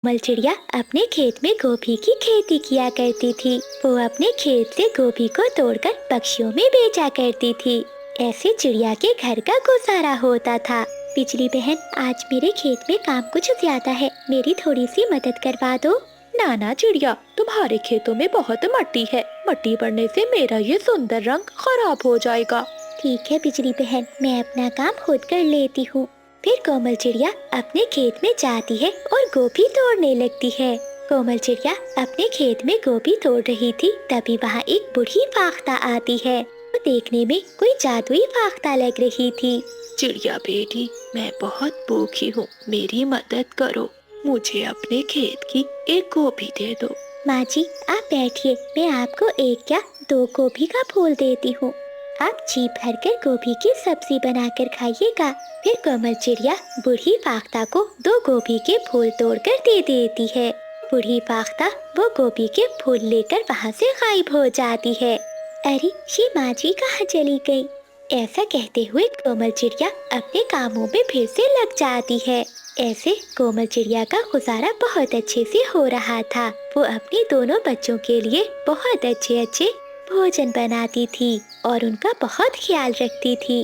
कोमल चिड़िया अपने खेत में गोभी की खेती किया करती थी। वो अपने खेत से गोभी को तोड़कर पक्षियों में बेचा करती थी। ऐसे चिड़िया के घर का गुजारा होता था। बिजली बहन, आज मेरे खेत में काम कुछ ज्यादा है, मेरी थोड़ी सी मदद करवा दो। नाना चिड़िया, तुम्हारे खेतों में बहुत मट्टी है। मट्टी पड़ने से मेरा ये सुंदर रंग खराब हो जाएगा। ठीक है बिजली बहन, मैं अपना काम खुद कर लेती हूँ। फिर कोमल चिड़िया अपने खेत में जाती है और गोभी तोड़ने लगती है। कोमल चिड़िया अपने खेत में गोभी तोड़ रही थी, तभी वहाँ एक बूढ़ी फाख्ता आती है। वो देखने में कोई जादुई फाख्ता लग रही थी। चिड़िया बेटी, मैं बहुत भूखी हूँ, मेरी मदद करो। मुझे अपने खेत की एक गोभी दे दो। माँ जी, आप बैठिए, मैं आपको एक क्या दो गोभी का फूल देती हूँ। आप जी भरकर गोभी की सब्जी बनाकर खाइएगा। फिर कोमल चिड़िया बूढ़ी फाख्ता को दो गोभी के फूल तोड़कर दे देती है। बूढ़ी फाख्ता वो गोभी के फूल लेकर वहाँ से गायब हो जाती है। अरे, ये माँ जी कहाँ चली गई? ऐसा कहते हुए कोमल चिड़िया अपने कामों में फिर से लग जाती है। ऐसे कोमल चिड़िया का गुजारा बहुत अच्छे से हो रहा था। वो अपने दोनों बच्चों के लिए बहुत अच्छे अच्छे भोजन बनाती थी और उनका बहुत ख्याल रखती थी।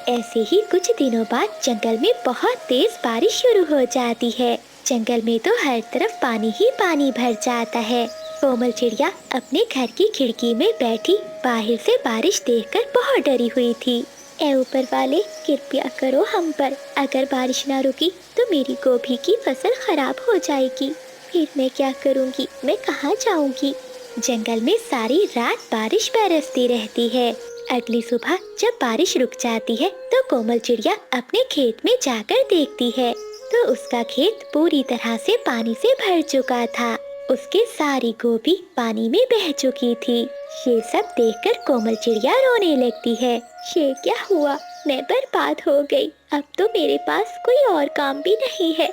ऐसे ही कुछ दिनों बाद जंगल में बहुत तेज बारिश शुरू हो जाती है। जंगल में तो हर तरफ पानी ही पानी भर जाता है। कोमल चिड़िया अपने घर की खिड़की में बैठी बाहर से बारिश देखकर बहुत डरी हुई थी। ऐ ऊपर वाले, कृपया करो हम पर। अगर बारिश ना रुकी तो मेरी गोभी की फसल खराब हो जाएगी। फिर मैं क्या करूँगी? मैं कहाँ जाऊँगी? जंगल में सारी रात बारिश बरसती रहती है। अगली सुबह जब बारिश रुक जाती है तो कोमल चिड़िया अपने खेत में जाकर देखती है तो उसका खेत पूरी तरह से पानी से भर चुका था। उसकी सारी गोभी पानी में बह चुकी थी। ये सब देखकर कोमल चिड़िया रोने लगती है। ये क्या हुआ? मैं बर्बाद हो गई। अब तो मेरे पास कोई और काम भी नहीं है।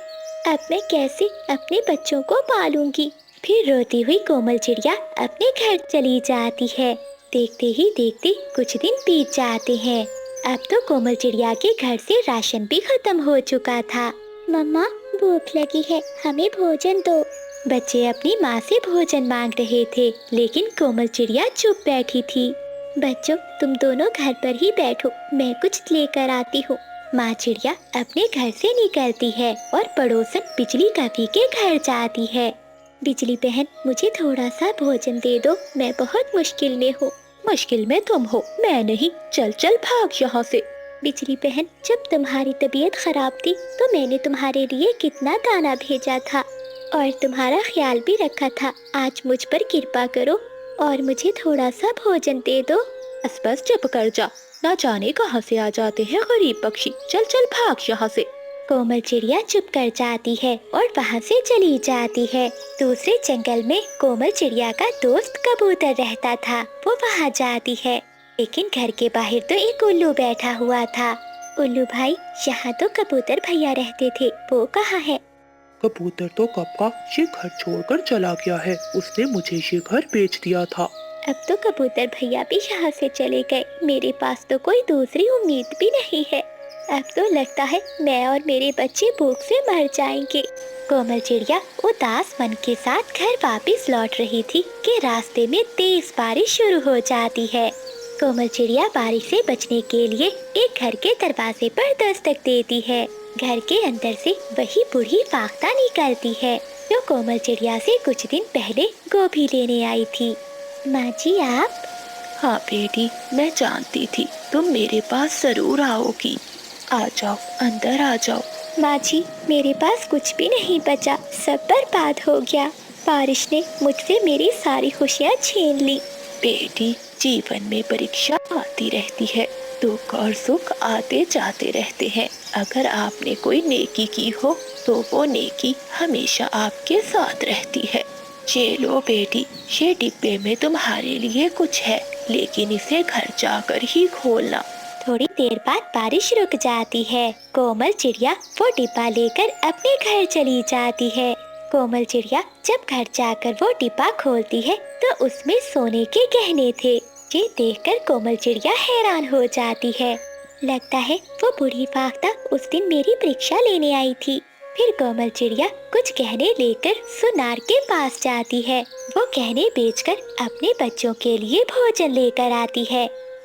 अब मैं कैसे अपने बच्चों को पालूंगी? फिर रोती हुई कोमल चिड़िया अपने घर चली जाती है। देखते ही देखते कुछ दिन बीत जाते हैं। अब तो कोमल चिड़िया के घर से राशन भी खत्म हो चुका था। मम्मा, भूख लगी है, हमें भोजन दो। बच्चे अपनी माँ से भोजन मांग रहे थे, लेकिन कोमल चिड़िया चुप बैठी थी। बच्चों, तुम दोनों घर पर ही बैठो, मैं कुछ लेकर आती हूँ। माँ चिड़िया अपने घर से निकलती है और पड़ोसन बिजली कभी के घर जाती है। बिजली बहन, मुझे थोड़ा सा भोजन दे दो, मैं बहुत मुश्किल में हूँ। मुश्किल में तुम हो, मैं नहीं। चल चल भाग यहाँ से। बिजली बहन, जब तुम्हारी तबीयत खराब थी तो मैंने तुम्हारे लिए कितना दाना भेजा था और तुम्हारा ख्याल भी रखा था। आज मुझ पर कृपा करो और मुझे थोड़ा सा भोजन दे दो। बस बस चुप कर जा, ना जाने कहाँ से आ जाते हैं गरीब पक्षी। चल चल भाग यहाँ से। कोमल चिड़िया चुप कर जाती है और वहाँ से चली जाती है। दूसरे जंगल में कोमल चिड़िया का दोस्त कबूतर रहता था। वो वहाँ जाती है, लेकिन घर के बाहर तो एक उल्लू बैठा हुआ था। उल्लू भाई, यहाँ तो कबूतर भैया रहते थे, वो कहाँ है? कबूतर तो कब का ये घर छोड़कर चला गया है। उसने मुझे ये घर बेच दिया था। अब तो कबूतर भैया भी यहाँ से चले गए। मेरे पास तो कोई दूसरी उम्मीद भी नहीं है। अब तो लगता है मैं और मेरे बच्चे भूख से मर जाएंगे। कोमल चिड़िया उदास मन के साथ घर वापस लौट रही थी कि रास्ते में तेज बारिश शुरू हो जाती है। कोमल चिड़िया बारिश से बचने के लिए एक घर के दरवाजे पर दस्तक देती है। घर के अंदर से वही बूढ़ी फाख्ता निकलती है जो कोमल चिड़िया से कुछ दिन पहले गोभी लेने आई थी। माँ जी, आप? हाँ बेटी, मैं जानती थी तुम मेरे पास जरूर आओगी। आ जाओ, अंदर आ जाओ। माँ जी, मेरे पास कुछ भी नहीं बचा, सब बर्बाद हो गया। बारिश ने मुझसे मेरी सारी खुशियाँ छीन ली। बेटी, जीवन में परीक्षा आती रहती है, दुख और सुख आते जाते रहते हैं। अगर आपने कोई नेकी की हो तो वो नेकी हमेशा आपके साथ रहती है। ये लो बेटी, ये डिब्बे में तुम्हारे लिए कुछ है, लेकिन इसे घर जाकर ही खोलना। थोड़ी देर बाद बारिश रुक जाती है। कोमल चिड़िया वो डिब्बा लेकर अपने घर चली जाती है। कोमल चिड़िया जब घर जाकर वो डिब्बा खोलती है तो उसमें सोने के गहने थे। ये देखकर कोमल चिड़िया हैरान हो जाती है। लगता है वो बूढ़ी फाख्ता उस दिन मेरी परीक्षा लेने आई थी। फिर कोमल चिड़िया कुछ गहने लेकर सुनार के पास जाती है। वो गहने बेचकर अपने बच्चों के लिए भोजन लेकर आती है।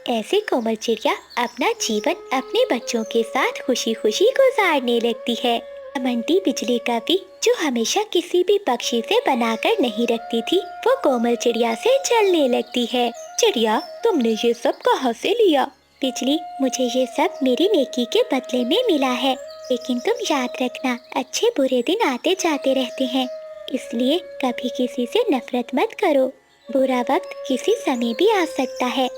ऐसे कोमल चिड़िया अपना जीवन अपने बच्चों के साथ खुशी खुशी गुजारने लगती है। घमंडी बिजली का भी जो हमेशा किसी भी पक्षी से बनाकर नहीं रखती थी, वो कोमल चिड़िया से जलने लगती है। चिड़िया, तुमने ये सब कहाँ से लिया? बिजली, मुझे ये सब मेरी नेकी के बदले में मिला है, लेकिन तुम याद रखना, अच्छे बुरे दिन आते जाते रहते हैं, इसलिए कभी किसी से नफरत मत करो। बुरा वक्त किसी समय भी आ सकता है।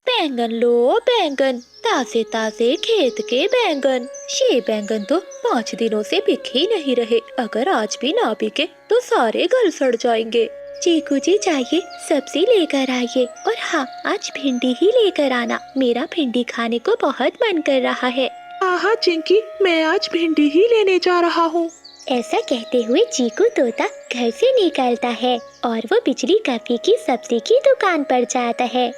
बैंगन लो बैंगन, ताजे ताजे खेत के बैंगन। ये बैंगन तो 5 दिनों से बिके ही नहीं रहे, अगर आज भी ना बिके तो सारे गल सड़ जाएंगे। चीकू जी, जाइए सब्जी लेकर आइए, और हाँ, आज भिंडी ही लेकर आना, मेरा भिंडी खाने को बहुत मन कर रहा है। हाँ चिंकी, मैं आज भिंडी ही लेने जा रहा हूँ। ऐसा कहते हुए चीकू तोता घर से निकलता है और वो बिजली काफी की सब्जी की दुकान पर जाता है।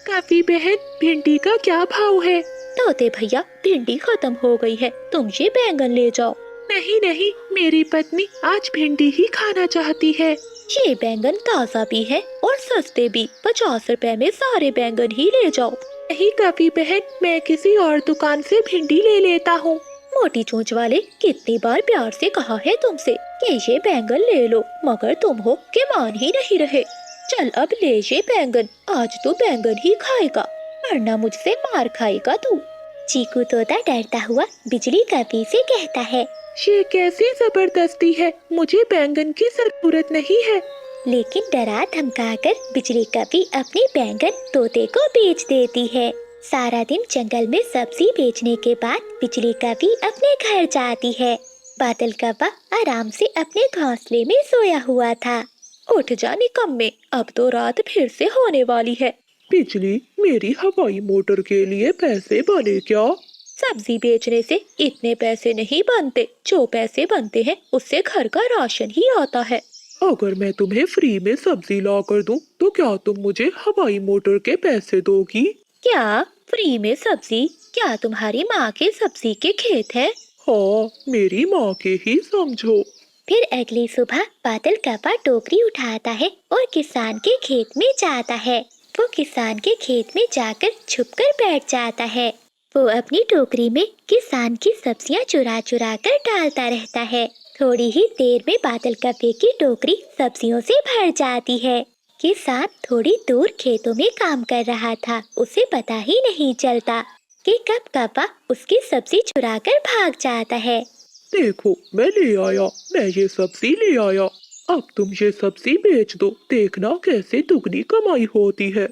काफी बहन, भिंडी का क्या भाव है? तोते भैया, भिंडी खत्म हो गई है, तुम ये बैंगन ले जाओ। नहीं नहीं, मेरी पत्नी आज भिंडी ही खाना चाहती है। ये बैंगन ताज़ा भी है और सस्ते भी, 50 रुपए में सारे बैंगन ही ले जाओ। नहीं काफी बहन, मैं किसी और दुकान से भिंडी ले लेता हूँ। मोटी चोंच वाले, कितनी बार प्यार से कहा है तुमसे कि ये बैंगन ले लो, मगर तुम हो कि मान ही नहीं रहे। चल अब ले ये बैंगन, आज तो बैंगन ही खाएगा, वरना मुझसे मार खाएगा तू। चीकू तोता डरता हुआ बिजली कपी से कहता है, ये कैसी जबरदस्ती है, मुझे बैंगन की जरूरत नहीं है। लेकिन डरा धमकाकर बिजली कपी अपनी बैंगन तोते को बेच देती है। सारा दिन जंगल में सब्जी बेचने के बाद बिजली कपी अपने घर जाती है। बादल कौवा आराम से अपने घोंसले में सोया हुआ था। उठ जा निकम्मे, अब तो रात फिर से होने वाली है। बिजली, मेरी हवाई मोटर के लिए पैसे बने क्या? सब्जी बेचने से इतने पैसे नहीं बनते, जो पैसे बनते हैं उससे घर का राशन ही आता है। अगर मैं तुम्हें फ्री में सब्जी ला कर दूं, तो क्या तुम मुझे हवाई मोटर के पैसे दोगी? क्या फ्री में सब्जी? क्या तुम्हारी माँ के सब्जी के खेत है? हाँ, मेरी माँ के ही समझो। फिर अगली सुबह बादल कौवा टोकरी उठाता है और किसान के खेत में जाता है। वो किसान के खेत में जाकर छुपकर बैठ जाता है। वो अपनी टोकरी में किसान की सब्जियां चुरा चुरा कर डालता रहता है। थोड़ी ही देर में बादल कौवे की टोकरी सब्जियों से भर जाती है। किसान थोड़ी दूर खेतों में काम कर रहा था, उसे पता ही नहीं चलता कि कब कौवा उसकी सब्जी चुरा कर भाग जाता है। देखो, मैं ले आया, मैं ये सब्जी ले आया, अब तुम ये सब्जी बेच दो, देखना कैसे दुगनी कमाई होती है।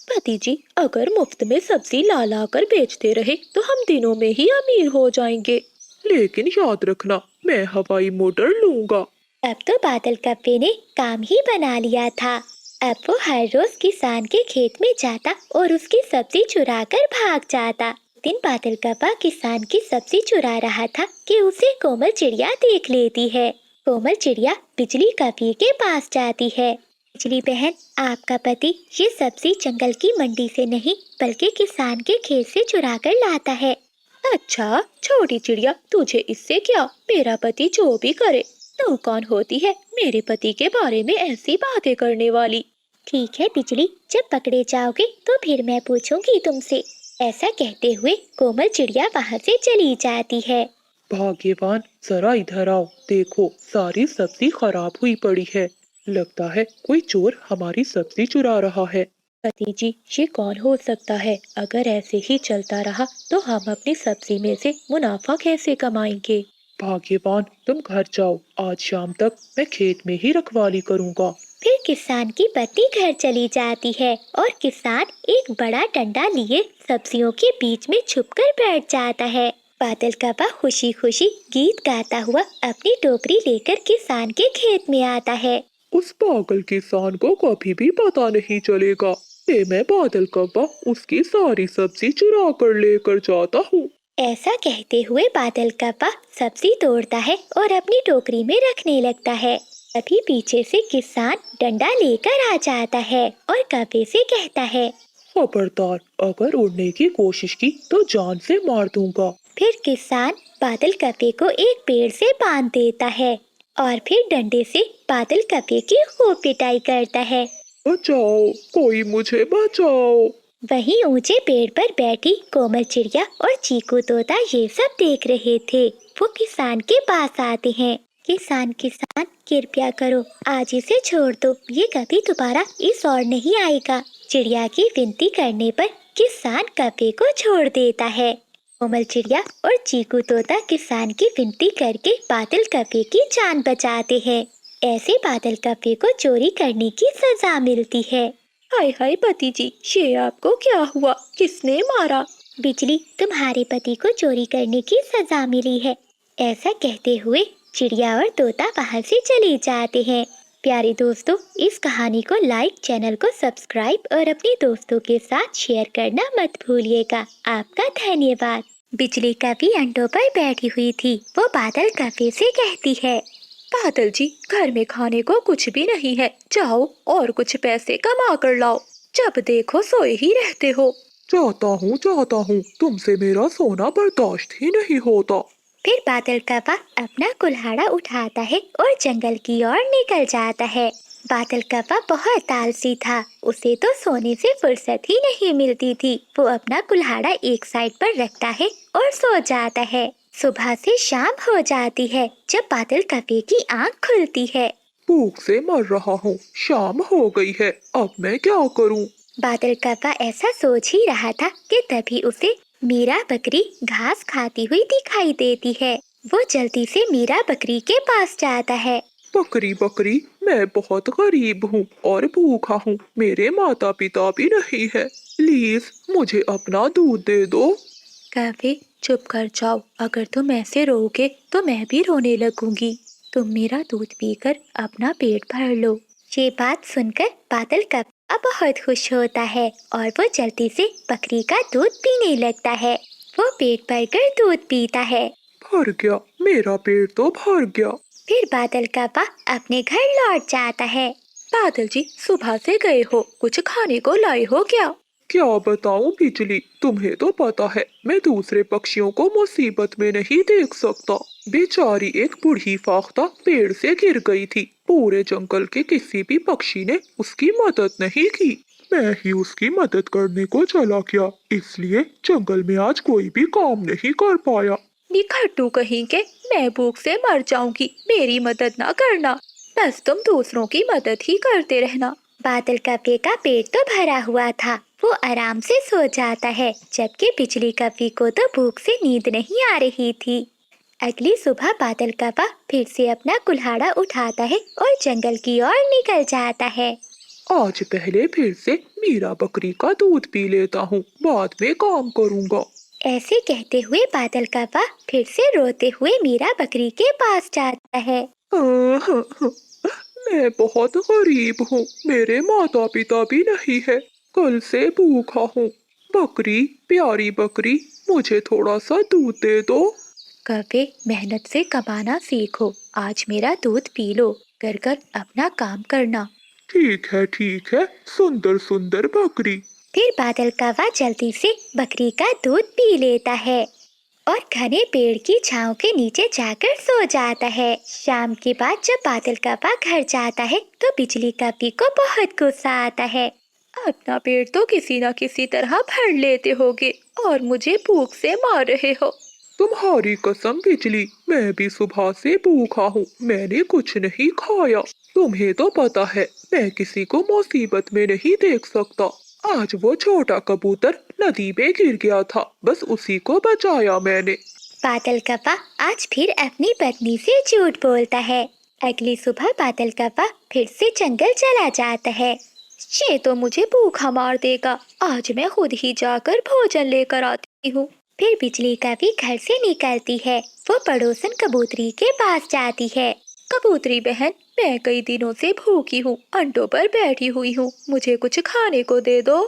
पति जी, अगर मुफ्त में सब्जी ला ला कर बेचते रहे तो हम दिनों में ही अमीर हो जाएंगे। लेकिन याद रखना, मैं हवाई मोटर लूंगा। अब तो बादल कौवे ने काम ही बना लिया था। अब वो हर रोज किसान के खेत में जाता और उसकी सब्जी चुरा कर भाग जाता। दिन बादल कौवा किसान की सब्जी चुरा रहा था कि उसे कोमल चिड़िया देख लेती है। कोमल चिड़िया बिजली कौवे के पास जाती है। बिजली बहन, आपका पति ये सब्जी जंगल की मंडी से नहीं बल्कि किसान के खेत से चुरा कर लाता है। अच्छा छोटी चिड़िया, तुझे इससे क्या, मेरा पति जो भी करे। तू कौन होती है मेरे पति के बारे में ऐसी बातें करने वाली? ठीक है बिजली, जब पकड़े जाओगे तो फिर मैं पूछूंगी तुमसे। ऐसा कहते हुए कोमल चिड़िया वहाँ से चली जाती है। भाग्यवान, जरा इधर आओ, देखो सारी सब्जी खराब हुई पड़ी है, लगता है कोई चोर हमारी सब्जी चुरा रहा है। पति जी, ये कौन हो सकता है? अगर ऐसे ही चलता रहा तो हम अपनी सब्जी में से मुनाफा कैसे कमाएंगे? भाग्यवान, तुम घर जाओ, आज शाम तक मैं खेत में ही रखवाली करूँगा। फिर किसान की पत्नी घर चली जाती है और किसान एक बड़ा डंडा लिए सब्जियों के बीच में छुपकर बैठ जाता है। बादल कौवा खुशी खुशी गीत गाता हुआ अपनी टोकरी लेकर किसान के खेत में आता है। उस पागल किसान को कभी भी पता नहीं चलेगा कि मैं बादल कौवा उसकी सारी सब्जी चुरा कर लेकर जाता हूँ। ऐसा कहते हुए बादल कौवा सब्जी तोड़ता है और अपनी टोकरी में रखने लगता है। तभी पीछे से किसान डंडा लेकर आ जाता है और कौवे से कहता है, खबरदार, अगर उड़ने की कोशिश की तो जान से मार दूंगा। फिर किसान बादल कप्पे को एक पेड़ से बांध देता है और फिर डंडे से बादल कप्पे की खूब पिटाई करता है। बचाओ, कोई मुझे बचाओ। वहीं ऊंचे पेड़ पर बैठी कोमल चिड़िया और चीकू तोता ये सब देख रहे थे। वो किसान के पास आते हैं। किसान किसान कृपया करो, आज इसे छोड़ दो, ये कभी दोबारा इस ओर नहीं आएगा। चिड़िया की विनती करने पर किसान कप्पे को छोड़ देता है। कोमल चिड़िया और चीकू तोता किसान की विनती करके बादल कप्पे की जान बचाते हैं। ऐसे बादल कप्पे को चोरी करने की सजा मिलती है। हाय हाय पति जी, ये आपको क्या हुआ? किसने मारा? बिजली, तुम्हारे पति को चोरी करने की सजा मिली है। ऐसा कहते हुए चिड़िया और तोता बाहर से चले जाते हैं। प्यारे दोस्तों, इस कहानी को लाइक, चैनल को सब्सक्राइब और अपने दोस्तों के साथ शेयर करना मत भूलिएगा। आपका धन्यवाद। बिजली कभी अंडों पर बैठी हुई थी। वो बादल कप्पे से कहती है, बादल जी, घर में खाने को कुछ भी नहीं है, जाओ और कुछ पैसे कमा कर लाओ। जब देखो सोए ही रहते हो। चाहता हूँ, तुमसे मेरा सोना बर्दाश्त ही नहीं होता। फिर बादल कप्पा अपना कुल्हाड़ा उठाता है और जंगल की ओर निकल जाता है। बादल कप्पा बहुत आलसी था। उसे तो सोने से फुर्सत ही नहीं मिलती थी। वो अपना कुल्हाड़ा एक साइड पर रखता है और सो जाता है। सुबह से शाम हो जाती है जब बादल कप्पे की आंख खुलती है। भूख से मर रहा हूँ, शाम हो गई है, अब मैं क्या करूँ? बादल कप्पा ऐसा सोच ही रहा था कि तभी उसे मीरा बकरी घास खाती हुई दिखाई देती है। वो जल्दी से मीरा बकरी के पास जाता है। बकरी बकरी, मैं बहुत गरीब हूँ और भूखा हूँ, मेरे माता पिता भी नहीं है, प्लीज मुझे अपना दूध दे दो। कप्पे चुप कर जाओ, अगर तुम ऐसे रोओगे तो मैं भी रोने लगूंगी। तुम मेरा दूध पीकर अपना पेट भर लो। ये बात सुनकर बादल कप्पा बहुत खुश होता है और वो जल्दी से बकरी का दूध पीने लगता है। वो पेट भरकर दूध पीता है। भर गया, मेरा पेट तो भर गया। फिर बादल कप्पा अपने घर लौट जाता है। बादल जी, सुबह से गए हो, कुछ खाने को लाए हो क्या? क्या बताऊं बिजली, तुम्हें तो पता है मैं दूसरे पक्षियों को मुसीबत में नहीं देख सकता। बेचारी एक बूढ़ी फाख्ता पेड़ से गिर गई थी। पूरे जंगल के किसी भी पक्षी ने उसकी मदद नहीं की। मैं ही उसकी मदद करने को चला गया, इसलिए जंगल में आज कोई भी काम नहीं कर पाया। निखट्टू कहीं के, मैं भूख से मर जाऊंगी, मेरी मदद ना करना, बस तुम दूसरों की मदद ही करते रहना। बादल कप्पे का पेट तो भरा हुआ था। वो आराम से सो जाता है, जबकि बिजली कप्पे को तो भूख से नींद नहीं आ रही थी। अगली सुबह बादल कप्पा फिर से अपना कुल्हाड़ा उठाता है और जंगल की ओर निकल जाता है। आज पहले फिर से मीरा बकरी का दूध पी लेता हूँ, बाद में काम करूँगा। ऐसे कहते हुए बादल कप्पा फिर से रोते हुए मीरा बकरी के पास जाता है। मैं बहुत गरीब हूँ, मेरे माता पिता भी नहीं है, कल से भूखा हूँ। बकरी, प्यारी बकरी, मुझे थोड़ा सा दूध दे दो। कप्पे, मेहनत से कमाना सीखो, आज मेरा दूध पी लो, कर कर अपना काम करना। ठीक है, सुंदर सुंदर बकरी। फिर बादल कप्पा जल्दी से बकरी का दूध पी लेता है और घने पेड़ की छांव के नीचे जाकर सो जाता है। शाम के बाद जब बादल कप्पा घर जाता है तो बिजली कप्पे को बहुत गुस्सा आता है। अपना पेट तो किसी न किसी तरह भर लेते होगे और मुझे भूख से मार रहे हो। तुम्हारी कसम बिजली, मैं भी सुबह से भूखा हूँ, मैंने कुछ नहीं खाया। तुम्हें तो पता है मैं किसी को मुसीबत में नहीं देख सकता। आज वो छोटा कबूतर नदी में गिर गया था, बस उसी को बचाया मैंने। बादल कप्पा आज फिर अपनी पत्नी से झूठ बोलता है। अगली सुबह बादल कप्पा फिर से जंगल चला जाता है। ये तो मुझे भूखा मार देगा, आज मैं खुद ही जाकर भोजन लेकर आती हूँ। फिर बिजली कभी घर से निकलती है। वो पड़ोसन कबूतरी के पास जाती है। कबूतरी बहन, मैं कई दिनों से भूखी हूँ, अंडों पर बैठी हुई हूँ, मुझे कुछ खाने को दे दो।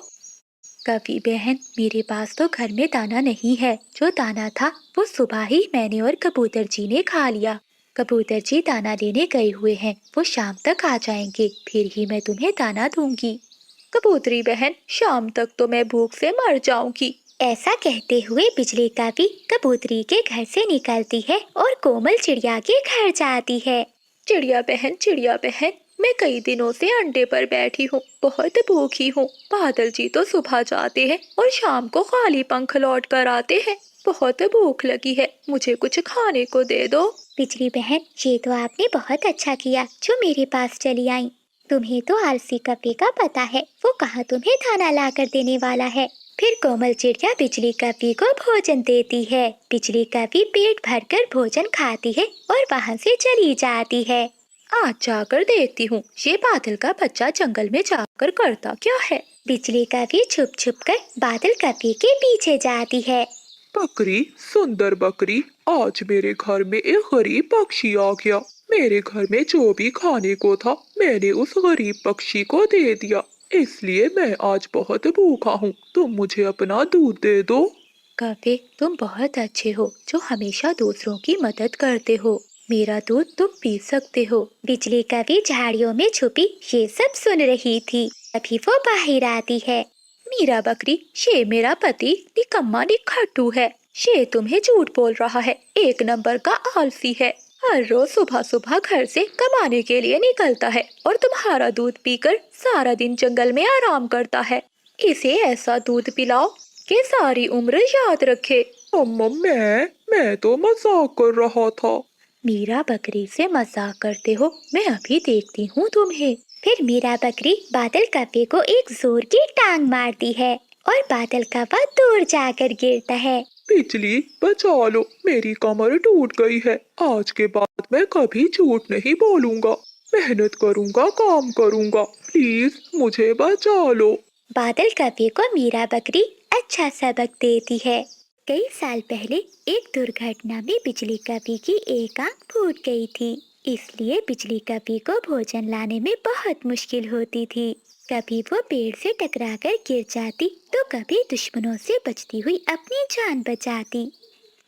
कभी बहन, मेरे पास तो घर में दाना नहीं है, जो दाना था वो सुबह ही मैंने और कबूतर जी ने खा लिया। कबूतर जी दाना लेने गए हुए हैं, वो शाम तक आ जाएंगे, फिर ही मैं तुम्हें दाना दूंगी। कबूतरी बहन, शाम तक तो मैं भूख से मर जाऊंगी, ऐसा कहते हुए बिजली कभी कबूतरी के घर से निकलती है और कोमल चिड़िया के घर जाती है। चिड़िया बहन, मैं कई दिनों से अंडे पर बैठी हूँ, बहुत भूखी हूँ। बादल जी तो सुबह जाते हैं और शाम को खाली पंख लौट कर आते हैं। बहुत भूख लगी है, मुझे कुछ खाने को दे दो। बिजली बहन, ये तो आपने बहुत अच्छा किया जो मेरे पास चली आई। तुम्हें तो आलसी कपे का पता है, वो कहाँ तुम्हें खाना ला कर देने वाला है। फिर कोमल चिड़िया बिजली कपी को भोजन देती है। बिजली कपी पेट भरकर भोजन खाती है और वहाँ से चली जाती है। आज जाकर देखती हूँ ये बादल का बच्चा जंगल में जाकर करता क्या है। बिजली कपी छुप छुप कर बादल कपी के पीछे जाती है। बकरी, सुंदर बकरी, आज मेरे घर में एक गरीब पक्षी आ गया। मेरे घर में जो भी खाने को था मैंने उस गरीब पक्षी को दे दिया, इसलिए मैं आज बहुत भूखा हूँ। तुम मुझे अपना दूध दे दो। कपे, तुम बहुत अच्छे हो जो हमेशा दूसरों की मदद करते हो। मेरा दूध तुम पी सकते हो। बिजली कभी झाड़ियों में छुपी ये सब सुन रही थी। अभी वो बाहर आती है। मीरा बकरी, ये मेरा पति निकम्मा निखट्टू है। ये तुम्हें झूठ बोल रहा है, एक नंबर का आलसी है। हर रोज सुबह सुबह घर से कमाने के लिए निकलता है और तुम्हारा दूध पीकर सारा दिन जंगल में आराम करता है। इसे ऐसा दूध पिलाओ कि सारी उम्र याद रखे। अम्मा, मैं तो मजाक कर रहा था। मीरा बकरी से मजाक करते हो, मैं अभी देखती हूँ तुम्हें। फिर मीरा बकरी बादल कपे को एक जोर की टांग मारती है और बादल कपा दूर जाकर गिरता है। बिजली, बचा लो, मेरी कमर टूट गई है। आज के बाद मैं कभी झूठ नहीं बोलूंगा। मेहनत करूंगा, काम करूंगा। प्लीज मुझे बचा लो। बादल कपे को मीरा बकरी अच्छा सबक देती है। कई साल पहले एक दुर्घटना में बिजली कपी की एक आंख फूट गई थी। इसलिए बिजली कपी को भोजन लाने में बहुत मुश्किल होती थी। कभी वो पेड़ से टकराकर गिर जाती तो कभी दुश्मनों से बचती हुई अपनी जान बचाती।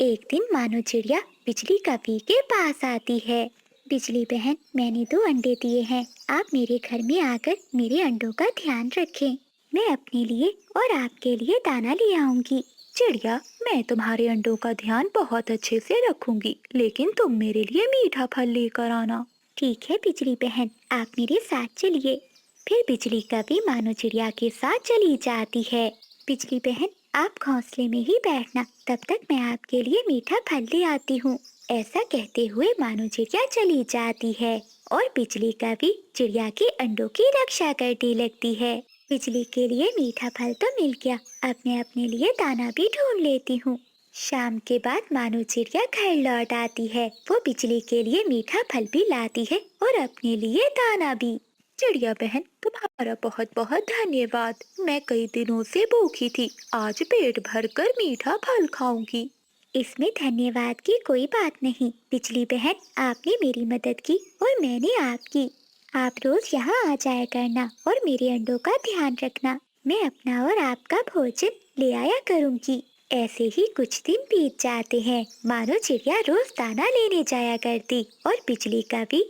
एक दिन मानो चिड़िया बिजली कपी के पास आती है। बिजली बहन, मैंने 2 अंडे दिए हैं, आप मेरे घर में आकर मेरे अंडों का ध्यान रखें। मैं अपने लिए और आपके लिए दाना ले आऊंगी। चिड़िया, मैं तुम्हारे अंडों का ध्यान बहुत अच्छे से रखूंगी, लेकिन तुम मेरे लिए मीठा फल लेकर आना। ठीक है बिजली बहन, आप मेरे साथ चलिए। फिर बिजली कभी मानो चिड़िया के साथ चली जाती है। बिजली बहन, आप घोंसले में ही बैठना, तब तक मैं आपके लिए मीठा फल ले आती हूँ। ऐसा कहते हुए मानो चिड़िया चली जाती है और बिजली कभी चिड़िया के अंडों की रक्षा करने लगती है। बिजली के लिए मीठा फल तो मिल गया, अब मैं अपने लिए दाना भी ढूंढ लेती हूँ। शाम के बाद मानो चिड़िया घर लौट आती है। वो बिजली के लिए मीठा फल भी लाती है और अपने लिए दाना भी। चिड़िया बहन, तुम्हारा बहुत बहुत धन्यवाद। मैं कई दिनों से भूखी थी, आज पेट भरकर मीठा फल खाऊंगी। इसमें धन्यवाद की कोई बात नहीं बिजली बहन, आपने मेरी मदद की और मैंने आपकी। आप रोज यहाँ आ जाया करना और मेरे अंडों का ध्यान रखना। मैं अपना और आपका भोजन ले आया करूँगी। ऐसे ही कुछ दिन बीत जाते हैं। मानो चिड़िया रोज दाना लेने जाया करती और बिजली का भी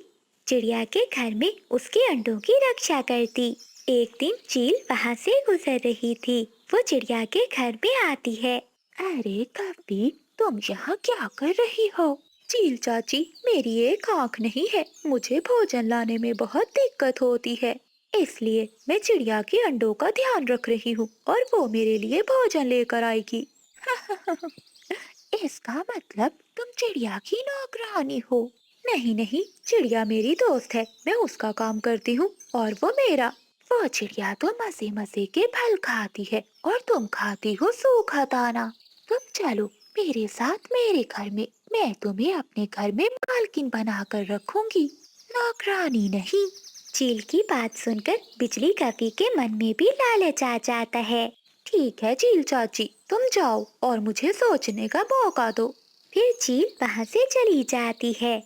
चिड़िया के घर में उसके अंडों की रक्षा करती। एक दिन चील वहाँ से गुजर रही थी। वो चिड़िया के घर में आती है। अरे कभी, तुम यहाँ क्या कर रही हो? चील चाची, मेरी एक आँख नहीं है, मुझे भोजन लाने में बहुत दिक्कत होती है, इसलिए मैं चिड़िया के अंडों का ध्यान रख रही हूँ और वो मेरे लिए भोजन लेकर आएगी। इसका मतलब तुम चिड़िया की नौकरानी हो? नहीं नहीं, चिड़िया मेरी दोस्त है, मैं उसका काम करती हूँ और वो मेरा। वो चिड़िया तो मजे मजे के फल खाती है और तुम खाती हो सूखा दाना। तुम चलो मेरे साथ मेरे घर में, मैं तुम्हें अपने घर में मालकिन बनाकर रखूंगी, नौकरानी नहीं। चील की बात सुनकर बिजली कपी के मन में भी लालच आ जाता है। ठीक है चील चाची, तुम जाओ और मुझे सोचने का मौका दो। फिर चील वहाँ से चली जाती है।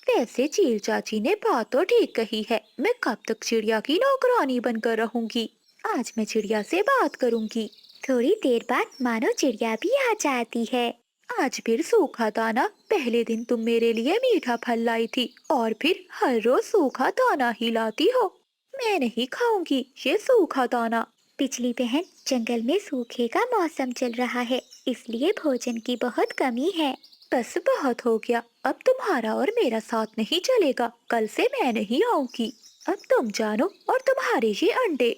वैसे चील चाची ने बात तो ठीक कही है, मैं कब तक चिड़िया की नौकरानी बनकर रहूंगी। आज मैं चिड़िया से बात करूंगी। थोड़ी देर बाद मानो चिड़िया भी आ जाती है। आज फिर सूखा दाना, पहले दिन तुम मेरे लिए मीठा फल लाई थी और फिर हर रोज सूखा दाना ही लाती हो। मैं नहीं खाऊंगी ये सूखा दाना। बिजली बहन, जंगल में सूखे का मौसम चल रहा है, इसलिए भोजन की बहुत कमी है। बस बहुत हो गया, अब तुम्हारा और मेरा साथ नहीं चलेगा, कल से मैं नहीं आऊंगी। अब तुम जानो और तुम्हारे ये अंडे।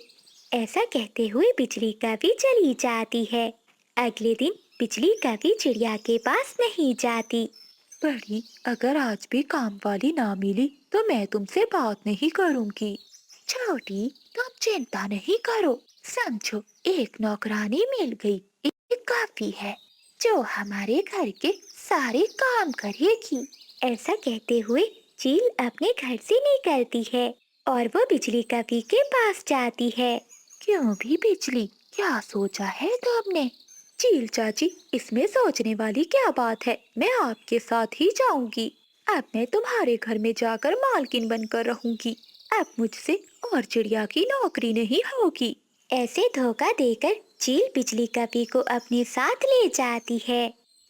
ऐसा कहते हुए बिजली कभी चली जाती है। अगले दिन बिजली कभी चिड़िया के पास नहीं जाती। बड़ी, अगर आज भी काम वाली ना मिली तो मैं तुमसे बात नहीं करूंगी। छोटी, तुम चिंता नहीं करो, समझो एक नौकरानी मिल गई, एक काफी है, जो हमारे घर के सारे काम करेगी। ऐसा कहते हुए चील अपने घर से निकलती है और वो बिजली कभी के पास जाती है। क्यों भी बिजली, क्या सोचा है तुमने? चील चाची, इसमें सोचने वाली क्या बात है, मैं आपके साथ ही जाऊंगी। अब मैं तुम्हारे घर में जाकर मालकिन बनकर रहूंगी। अब मुझसे और चिड़िया की नौकरी नहीं होगी। ऐसे धोखा देकर चील बिजली कभी को अपने साथ ले जाती है।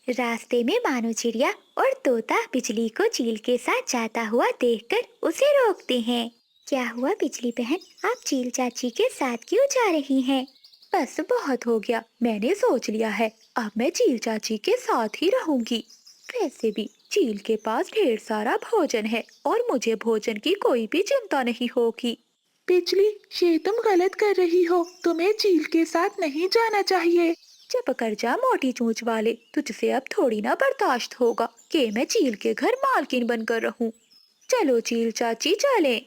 रास्ते में मानो चिड़िया और तोता बिजली को चील के साथ जाता हुआ देखकर उसे रोकते हैं। क्या हुआ बिजली बहन, आप चील चाची के साथ क्यों जा रही हैं? बस बहुत हो गया, मैंने सोच लिया है, अब मैं चील चाची के साथ ही रहूंगी। वैसे भी चील के पास ढेर सारा भोजन है और मुझे भोजन की कोई भी चिंता नहीं होगी। बिजली, ये तुम गलत कर रही हो, तुम्हें चील के साथ नहीं जाना चाहिए। चुप कर जा मोटी चोंच वाले, तुझसे अब थोड़ी ना बर्दाश्त होगा कि मैं चील के घर मालकिन बनकर रहूं। चलो चील चाची चलें।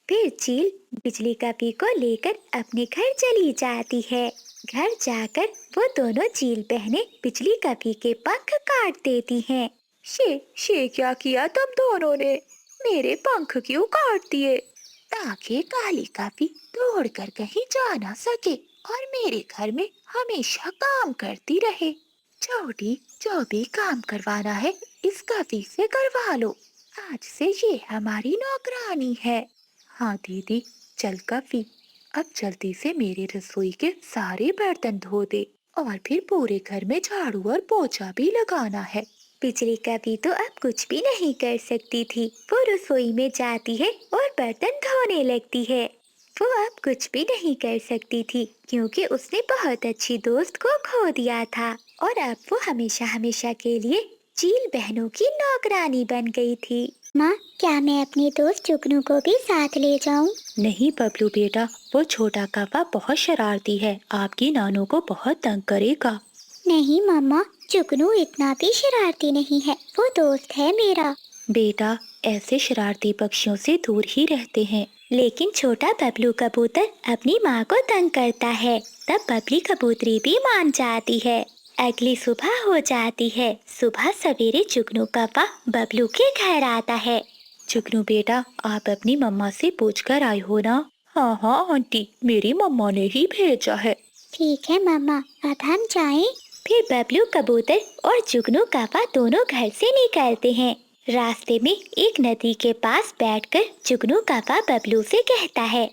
फिर चील बिजली कभी को लेकर अपने घर चली जाती है। घर जाकर वो दोनों चील बहनें बिजली कभी के पंख काट देती हैं। शे क्या किया तुम दोनों ने? मेरे पंख क्यों काट दिए? ताकि काली काफी दौड़ कर कहीं जा ना सके और मेरे घर में हमेशा काम करती रहे। छोटी, जो भी काम करवाना है इस काफी से करवा लो, आज से ये हमारी नौकरानी है। हाँ दीदी, चल काफी, अब जल्दी से मेरे रसोई के सारे बर्तन धो दे और फिर पूरे घर में झाड़ू और पोछा भी लगाना है। बिजली कभी तो अब कुछ भी नहीं कर सकती थी। वो रसोई में जाती है और बर्तन धोने लगती है। वो अब कुछ भी नहीं कर सकती थी क्योंकि उसने बहुत अच्छी दोस्त को खो दिया था और अब वो हमेशा हमेशा के लिए चील बहनों की नौकरानी बन गई थी। माँ, क्या मैं अपने दोस्त जुगनू को भी साथ ले जाऊं? नहीं बबलू बेटा, वो छोटा कौवा बहुत शरारती है, आपकी नानू को बहुत तंग करेगा। नहीं मम्मा, जुगनू इतना भी शरारती नहीं है, वो दोस्त है मेरा। बेटा, ऐसे शरारती पक्षियों से दूर ही रहते हैं। लेकिन छोटा बबलू कबूतर अपनी माँ को तंग करता है, तब बबली कबूतरी भी मान जाती है। अगली सुबह हो जाती है। सुबह सवेरे जुगनू कौवा बबलू के घर आता है। जुगनू बेटा, आप अपनी मम्मा से पूछकर आए हो ना? हाँ हाँ आंटी, मेरी मम्मा ने ही भेजा है। ठीक है मम्मा, अब हम जाएं? फिर बबलू कबूतर और जुगनू कौवा दोनों घर से निकलते हैं। रास्ते में एक नदी के पास बैठकर जुगनू कौवा बबलू से कहता है,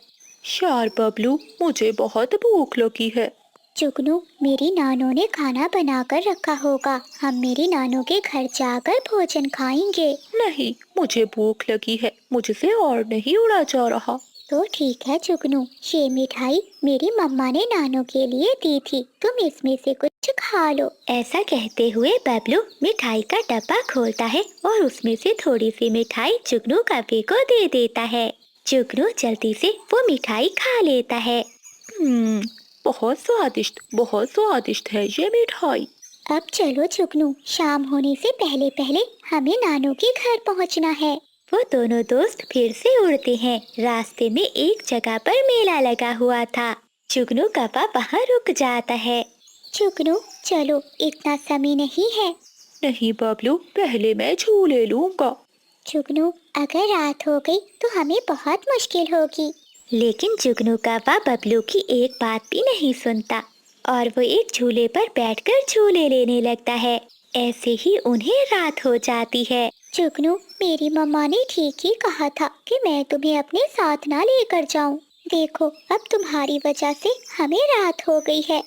यार बबलू, मुझे बहुत भूख लगी है। जुगनू, मेरी नानू ने खाना बनाकर रखा होगा, हम मेरी नानू के घर जाकर भोजन खाएंगे। नहीं, मुझे भूख लगी है, मुझसे और नहीं उड़ा जा रहा। तो ठीक है जुगनू, ये मिठाई मेरी मम्मा ने नानू के लिए दी थी, तुम इसमें से कुछ खा लो। ऐसा कहते हुए बबलू मिठाई का डब्बा खोलता है और उसमें से थोड़ी सी मिठाई जुगनू कौवे को दे देता है। जुगनू जल्दी से वो मिठाई खा लेता है। बहुत स्वादिष्ट है ये मिठाई। अब चलो जुगनू, शाम होने से पहले पहले हमें नानू के घर पहुंचना है। वो दोनों दोस्त फिर से उड़ते हैं। रास्ते में एक जगह पर मेला लगा हुआ था। जुगनू कौवा वहाँ रुक जाता है। जुगनू, चलो, इतना समय नहीं है। नहीं बबलू, पहले मैं झूले लूंगा। जुगनू, अगर रात हो गई तो हमें बहुत मुश्किल होगी। लेकिन जुगनू कौवा बबलू की एक बात भी नहीं सुनता और वो एक झूले पर बैठकर झूले लेने लगता है। ऐसे ही उन्हें रात हो जाती है। जुगनू, मेरी मम्मा ने ठीक ही कहा था कि मैं तुम्हें अपने साथ ना लेकर जाऊं। देखो, अब तुम्हारी वजह से हमें रात हो गई है।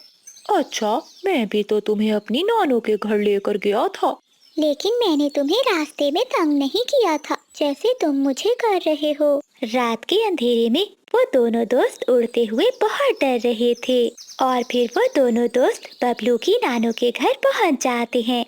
अच्छा, मैं भी तो तुम्हें अपनी नानू के घर लेकर गया था। लेकिन मैंने तुम्हें रास्ते में तंग नहीं किया था जैसे तुम मुझे कर रहे हो। रात के अंधेरे में वो दोनों दोस्त उड़ते हुए बहुत डर रहे थे और फिर वो दोनों दोस्त बबलू की नानू के घर पहुंच जाते हैं।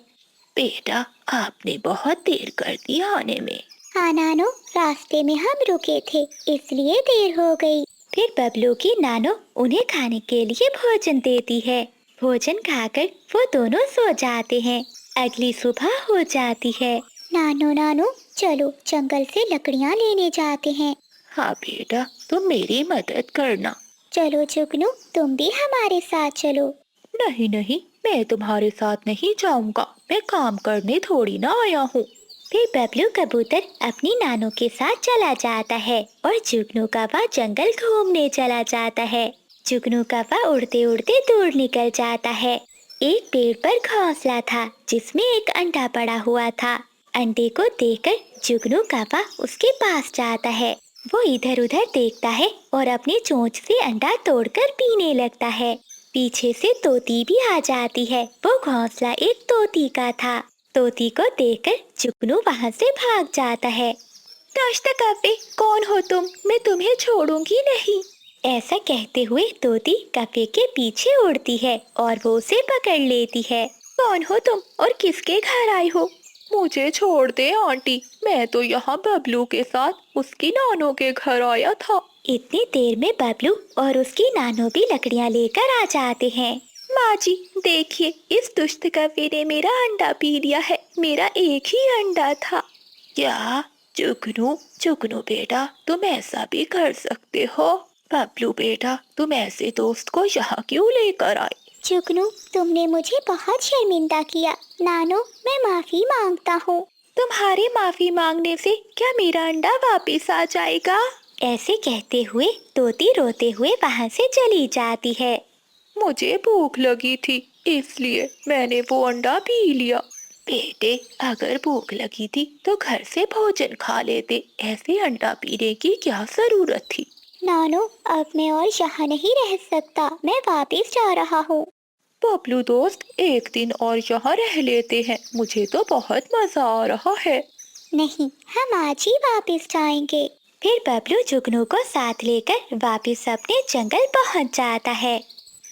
बेटा, आपने बहुत देर कर दी आने में। हाँ नानू, रास्ते में हम रुके थे इसलिए देर हो गई। फिर बबलू की नानू उन्हें खाने के लिए भोजन देती है। भोजन खाकर वो दोनों सो जाते हैं। अगली सुबह हो जाती है। नानू नानू, चलो जंगल से लकड़ियाँ लेने जाते हैं। हाँ बेटा, तुम मेरी मदद करना। चलो जुगनू, तुम भी हमारे साथ चलो। नहीं नहीं, मैं तुम्हारे साथ नहीं जाऊंगा। मैं काम करने थोड़ी ना आया हूँ। फिर बबलू कबूतर अपनी नानू के साथ चला जाता है और जुगनू कौवा जंगल घूमने चला जाता है। जुगनू कौवा उड़ते उड़ते दूर निकल जाता है। एक पेड़ पर घोंसला था जिसमें एक अंडा पड़ा हुआ था। अंडे को देखकर जुगनू कौवा उसके पास जाता है। वो इधर उधर देखता है और अपनी चोंच से अंडा तोड़कर पीने लगता है। पीछे से तोती भी आ जाती है। वो घोंसला एक तोती का था। तोती को देखकर जुगनू वहाँ से भाग जाता है। दोस्त कौवे, कौन हो तुम? मैं तुम्हें छोड़ूंगी नहीं। ऐसा कहते हुए तोती कौवे के पीछे उड़ती है और वो उसे पकड़ लेती है। कौन हो तुम और किसके घर आई हो? मुझे छोड़ दे आंटी, मैं तो यहाँ बबलू के साथ उसकी नानों के घर आया था। इतनी देर में बबलू और उसकी नानू भी लकड़ियाँ लेकर आ जाते हैं। माँ जी, देखिए, इस दुष्ट कौवे ने मेरा अंडा पी लिया है। मेरा एक ही अंडा था। क्या? जुगनू, जुगनू बेटा, तुम ऐसा भी कर सकते हो? बबलू बेटा, तुम ऐसे दोस्त को यहाँ क्यों लेकर आए? जुगनू, तुमने मुझे बहुत शर्मिंदा किया। नानू, मैं माफी मांगता हूँ। तुम्हारे माफी मांगने से क्या मेरा अंडा वापस आ जाएगा? ऐसे कहते हुए तोती रोते हुए वहाँ से चली जाती है। मुझे भूख लगी थी इसलिए मैंने वो अंडा पी लिया। बेटे, अगर भूख लगी थी तो घर से भोजन खा लेते। ऐसे अंडा पीने की क्या जरूरत थी? नानू, अब मैं और यहाँ नहीं रह सकता। मैं वापस जा रहा हूँ। बबलू दोस्त, एक दिन और यहाँ रह लेते हैं। मुझे तो बहुत मजा आ रहा है। नहीं, हम आज ही वापस जाएंगे। फिर बबलू जुगनू को साथ लेकर वापस अपने जंगल पहुँच जाता है।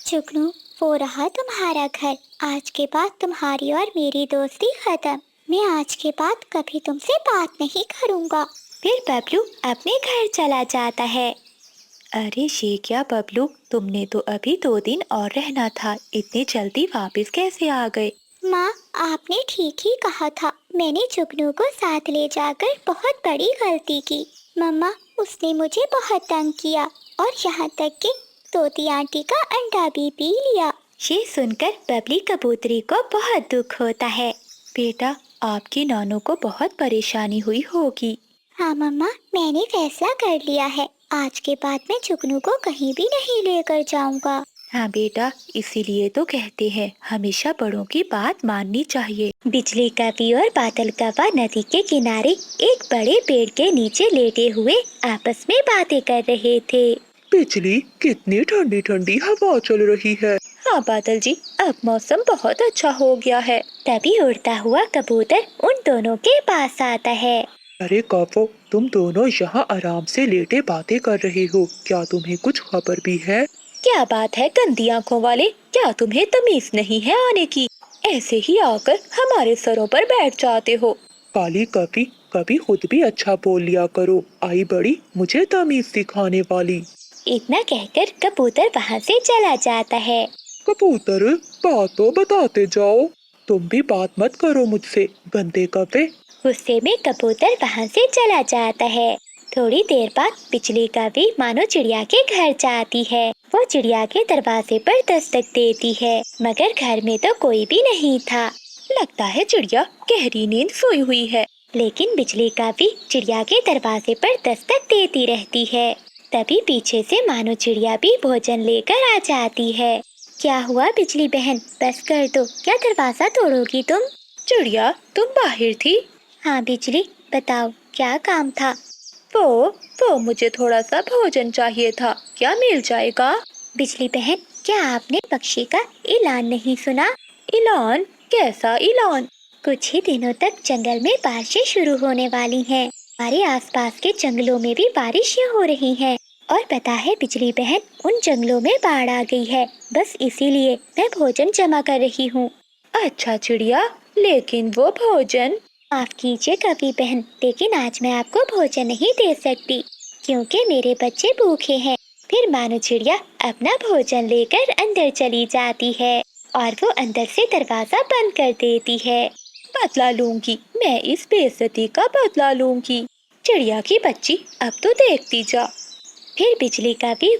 जुगनू, वो रहा तुम्हारा घर। आज के बाद तुम्हारी और मेरी दोस्ती खत्म। मैं आज के बाद कभी तुमसे बात नहीं करूँगा। फिर बबलू अपने घर चला जाता है। अरे ये क्या बबलू, तुमने तो अभी 2 दिन और रहना था। इतनी जल्दी वापस कैसे आ गए? माँ, आपने ठीक ही कहा था। मैंने जुगनू को साथ ले जाकर बहुत बड़ी गलती की। मम्मा, उसने मुझे बहुत तंग किया और यहाँ तक कि तोती आंटी का अंडा भी पी लिया। ये सुनकर बबली कबूतरी को बहुत दुख होता है। बेटा, आपकी नानू को बहुत परेशानी हुई होगी। हाँ मम्मा, मैंने फैसला कर लिया है। आज के बाद मैं जुगनू को कहीं भी नहीं लेकर जाऊंगा। हाँ बेटा, इसीलिए तो कहते हैं हमेशा बड़ों की बात माननी चाहिए। बिजली कौवी और बादल कौवा नदी के किनारे एक बड़े पेड़ के नीचे लेटे हुए आपस में बातें कर रहे थे। बिजली, कितनी ठंडी ठंडी हवा चल रही है। हाँ बादल जी, अब मौसम बहुत अच्छा हो गया है। तभी उड़ता हुआ कबूतर उन दोनों के पास आता है। अरे कौवो, तुम दोनों यहाँ आराम से लेटे बातें कर रहे हो। क्या तुम्हें कुछ खबर भी है? क्या बात है गंदी आँखों वाले, क्या तुम्हें तमीज नहीं है आने की? ऐसे ही आकर हमारे सरों पर बैठ जाते हो। काली कभी कभी खुद भी अच्छा बोल लिया करो। आई बड़ी मुझे तमीज सिखाने वाली। इतना कहकर कबूतर वहाँ से चला जाता है। कबूतर, बात तो बताते जाओ। तुम भी बात मत करो मुझसे, गंदे कौवे। गुस्से में कबूतर वहाँ से चला जाता है। थोड़ी देर बाद बिजली कौवी मानो चिड़िया के घर जाती है। वो चिड़िया के दरवाजे पर दस्तक देती है, मगर घर में तो कोई भी नहीं था। लगता है चिड़िया गहरी नींद सोई हुई है। लेकिन बिजली कौवी चिड़िया के दरवाजे पर दस्तक देती रहती है। तभी पीछे से मानो चिड़िया भी भोजन लेकर आ जाती है। क्या हुआ बिजली बहन, बस कर दो। क्या दरवाजा तोड़ोगी तुम? चिड़िया, तुम बाहर थी? हाँ बिजली, बताओ क्या काम था? वो मुझे थोड़ा सा भोजन चाहिए था, क्या मिल जाएगा? बिजली बहन, क्या आपने पक्षी का ऐलान नहीं सुना? ऐलान? कैसा ऐलान? कुछ ही दिनों तक जंगल में बारिशें शुरू होने वाली हैं। हमारे आसपास के जंगलों में भी बारिशें हो रही हैं। और पता है बिजली बहन, उन जंगलों में बाढ़ आ गई है, बस इसीलिए मैं भोजन जमा कर रही हूँ। अच्छा चिड़िया, लेकिन वो भोजन? माफ कीजिए कवि बहन, लेकिन आज मैं आपको भोजन नहीं दे सकती क्योंकि मेरे बच्चे भूखे हैं। फिर मानो चिड़िया अपना भोजन लेकर अंदर चली जाती है और वो अंदर से दरवाजा बंद कर देती है। बदला लूंगी, मैं इस बेइज्जती का बदला लूंगी। चिड़िया की बच्ची, अब तो देखती जा। फिर बिजली का भी